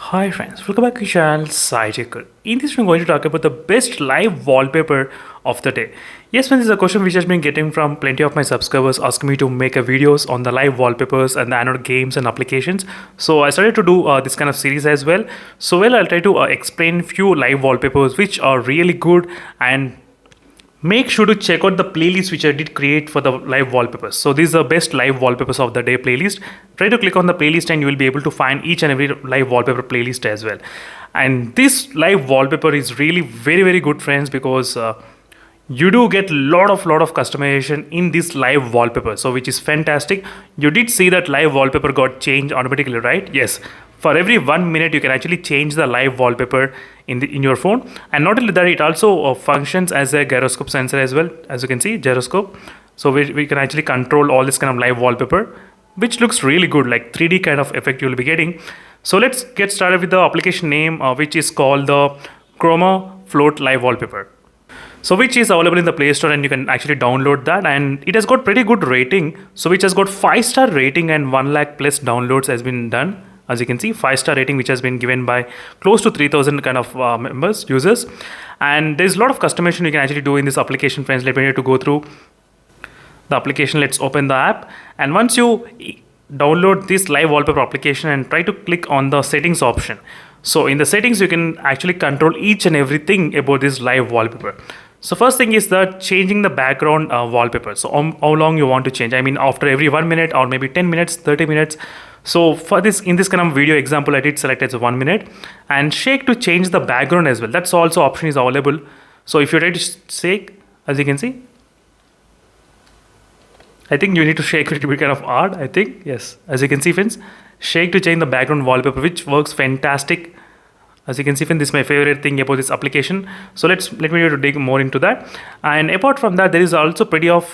Hi friends, welcome back to the channel SciTech. In this video, I'm going to talk about the best live wallpaper of the day. Yes friends, this is a question which has been getting from plenty of my subscribers asking me to make a videos on the live wallpapers and the Android games and applications. So I started to do this kind of series as well. I'll try to explain few live wallpapers which are really good, and make sure to check out the playlist which I did create for the live wallpapers. So these are the best live wallpapers of the day playlist. Try to click on the playlist and you will be able to find each and every live wallpaper playlist as well. And this live wallpaper is really very good friends, because you do get lot of customization in this live wallpaper, so which is fantastic. You did see that live wallpaper got changed automatically, right? Yes, for every 1 minute you can actually change the live wallpaper in your phone. And not only that, it also functions as a gyroscope sensor as well. As you can see, gyroscope, so we can actually control all this kind of live wallpaper, which looks really good, like 3D kind of effect you will be getting. So let's get started with the application name, which is called the Chroma Float Live Wallpaper. So which is available in the Play Store, and you can actually download that, and it has got pretty good rating, so which has got 5-star rating and 1 lakh plus downloads has been done. As you can see, 5-star rating which has been given by close to 3,000 kind of members, users. And there's a lot of customization you can actually do in this application friends. Let me need to go through the application. Let's open the app, and once you download this live wallpaper application and try to click on the settings option. So in the settings you can actually control each and everything about this live wallpaper. So first thing is that changing the background wallpaper. So how long you want to change, I mean after every 1 minute or maybe 10 minutes, 30 minutes. So for this, in this kind of video example, I did select as 1 minute, and shake to change the background as well. That's also option is available. So if you try to shake, as you can see, I think you need to shake it to be kind of hard, I think. Yes, as you can see friends, shake to change the background wallpaper, which works fantastic. As you can see friends, this is my favorite thing about this application. So let me try to dig more into that. And apart from that, there is also pretty of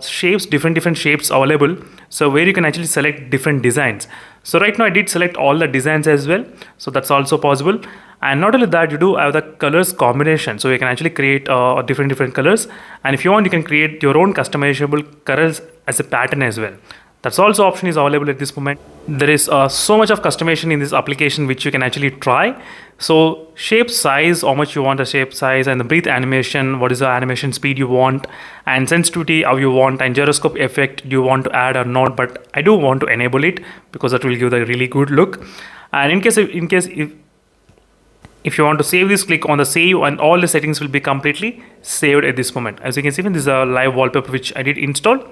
shapes, different shapes available, so where you can actually select different designs. So right now I did select all the designs as well, so that's also possible. And not only that, you do have the colors combination, so you can actually create different colors, and if you want you can create your own customizable colors as a pattern as well. That's also option is available at this moment. There is so much of customization in this application which you can actually try. So shape size, how much you want the shape size, and the breathe animation, what is the animation speed you want, and sensitivity how you want, and gyroscope effect do you want to add or not. But I do want to enable it because that will give the really good look. And in case if you want to save this, click on the save, and all the settings will be completely saved at this moment. As you can see, this is a live wallpaper which I did install.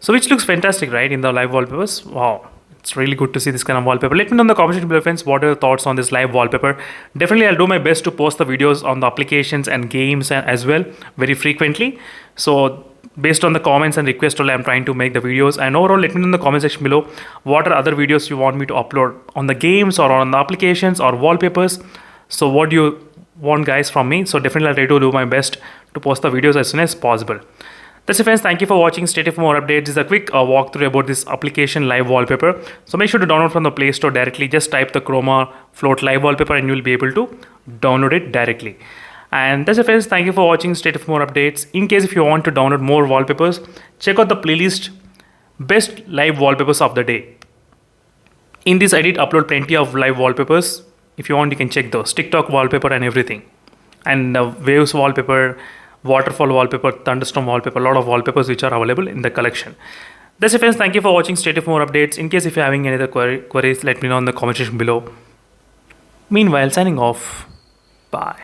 So which looks fantastic, right, in the live wallpapers. Wow, it's really good to see this kind of wallpaper. Let me know in the comment section below friends, what are your thoughts on this live wallpaper. Definitely I'll do my best to post the videos on the applications and games as well very frequently. So based on the comments and requests, I'm trying to make the videos. And overall, let me know in the comment section below what are other videos you want me to upload on the games or on the applications or wallpapers. So what do you want guys from me? So definitely I'll try to do my best to post the videos as soon as possible. That's it friends, thank you for watching. Stay tuned for more updates. This is a quick walkthrough about this application live wallpaper. So make sure to download from the Play Store directly. Just type the Chroma Float Live Wallpaper and you will be able to download it directly. And that's it friends, thank you for watching. Stay tuned for more updates. In case if you want to download more wallpapers, check out the playlist best live wallpapers of the day. In this I did upload plenty of live wallpapers. If you want you can check those. TikTok wallpaper and everything, and waves wallpaper, waterfall wallpaper, thunderstorm wallpaper, a lot of wallpapers which are available in the collection. That's it friends, thank you for watching. Stay tuned for more updates. In case if you're having any other queries, let me know in the comment section below. Meanwhile, signing off. Bye.